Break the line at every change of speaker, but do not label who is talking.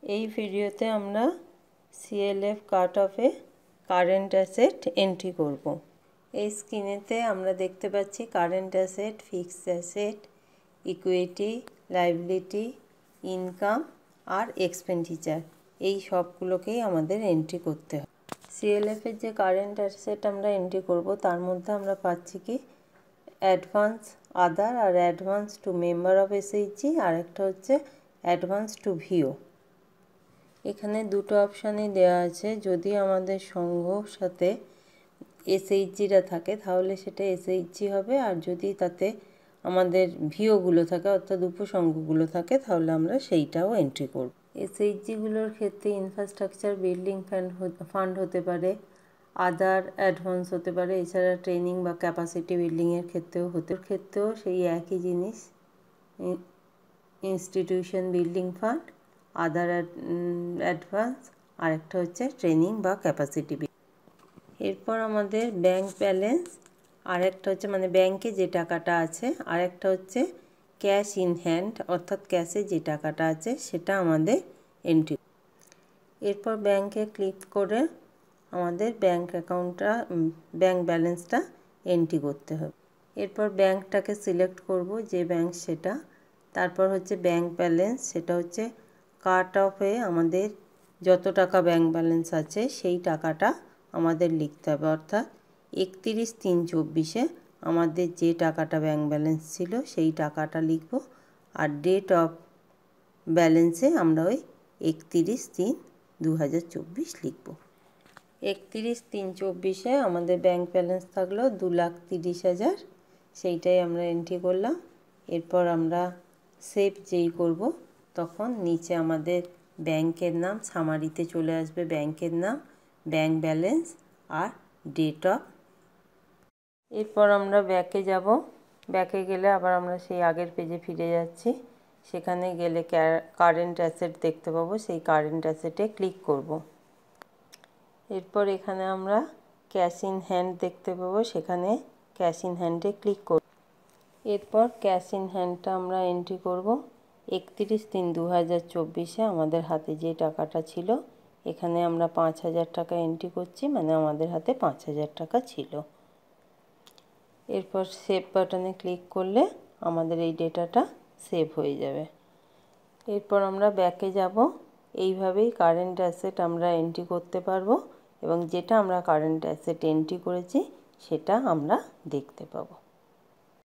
এই ভিডিওতে আমরা সিএলএফ কাট অফে কারেন্ট অ্যাসেট এন্ট্রি করব। এই স্ক্রিনেতে আমরা দেখতে পাচ্ছি current asset, fixed asset, equity, liability, income আর এক্সপেন্ডিচার, এই সবগুলোকেই আমাদের এন্ট্রি করতে হবে। সিএলএফের যে কারেন্ট অ্যাসেট আমরা এন্ট্রি করব তার মধ্যে আমরা পাচ্ছি কি অ্যাডভান্স আদার আর advance to member of SHG, আর একটা হচ্ছে অ্যাডভান্স টু ভিও। এখানে দুটো অপশানই দেওয়া আছে। যদি আমাদের সংঘর সাথে এসএইচজিরা থাকে তাহলে সেটা এসএইচজি হবে, আর যদি তাতে আমাদের ভিওগুলো থাকে অর্থাৎ উপসংঘগুলো থাকে তাহলে আমরা সেইটাও এন্ট্রি করব। এসএইচজিগুলোর ক্ষেত্রে ইনফ্রাস্ট্রাকচার বিল্ডিং ফান্ড হতে পারে, আদার অ্যাডভান্স হতে পারে, এছাড়া ট্রেনিং বা ক্যাপাসিটি বিল্ডিংয়ের ক্ষেত্রেও সেই একই জিনিস, ইনস্টিটিউশন বিল্ডিং ফান্ড, আদার অ্যাডভান্স, আরেকটা হচ্ছে ট্রেনিং বা ক্যাপাসিটি বিল্ডিং। এরপর আমাদের ব্যাংক ব্যালেন্স, আরেকটা হচ্ছে মানে ব্যাংকে যে টাকাটা আছে, আরেকটা হচ্ছে ক্যাশ ইন হ্যান্ড অর্থাৎ ক্যাশে যে টাকাটা আছে সেটা আমাদের এন্ট্রি। এরপর ব্যাংকে ক্লিক করে আমাদের ব্যাংক ব্যালেন্সটা এন্ট্রি করতে হবে। এরপর ব্যাংকটাকে সিলেক্ট করব যে ব্যাংক সেটা। তারপর হচ্ছে ব্যাংক ব্যালেন্স, সেটা হচ্ছে কাট অফে আমাদের যত টাকা ব্যাংক ব্যালেন্স আছে সেই টাকাটা আমাদের লিখতে হবে, অর্থাৎ 31/3/24 আমাদের যে টাকাটা ব্যাংক ব্যালেন্স ছিল সেই টাকাটা লিখব, আর ডেট অফ ব্যালেন্সে আমরা ওই 31/3/2024 লিখব। 31/3/24 আমাদের ব্যাংক ব্যালেন্স থাকলো 2,30,000, সেইটাই আমরা এন্ট্রি করলাম। এরপর আমরা সেভ যেই করব তখন নিচে আমাদের ব্যাংকের নাম সামারিতে চলে আসবে, ব্যাংকের নাম, ব্যাংক ব্যালেন্স আর ডেট অফ। এরপর আমরা ব্যাকে যাব। ব্যাকে গেলে আবার আমরা সেই আগের পেজে ফিরে যাচ্ছি। সেখানে গেলে কারেন্ট অ্যাসেট দেখতে পাবো, সেই কারেন্ট অ্যাসেটে ক্লিক করব। এরপর এখানে আমরা ক্যাশ ইন হ্যান্ড দেখতে পাবো, সেখানে ক্যাশ ইন হ্যান্ডে ক্লিক করব। এরপর ক্যাশ ইন হ্যান্ডটা আমরা এন্ট্রি করব। 31/3/2024 আমাদের হাতে যে টাকাটা ছিল, এখানে আমরা 5,000 টাকা এন্ট্রি করছি, মানে আমাদের হাতে 5,000 টাকা ছিল। এরপর সেভ বাটনে ক্লিক করলে আমাদের এই ডেটাটা সেভ হয়ে যাবে। এরপর আমরা ব্যাকে যাব। এইভাবেই কারেন্ট অ্যাসেট আমরা এন্ট্রি করতে পারবো এবং যেটা আমরা কারেন্ট অ্যাসেট এন্ট্রি করেছি সেটা আমরা দেখতে পাবো।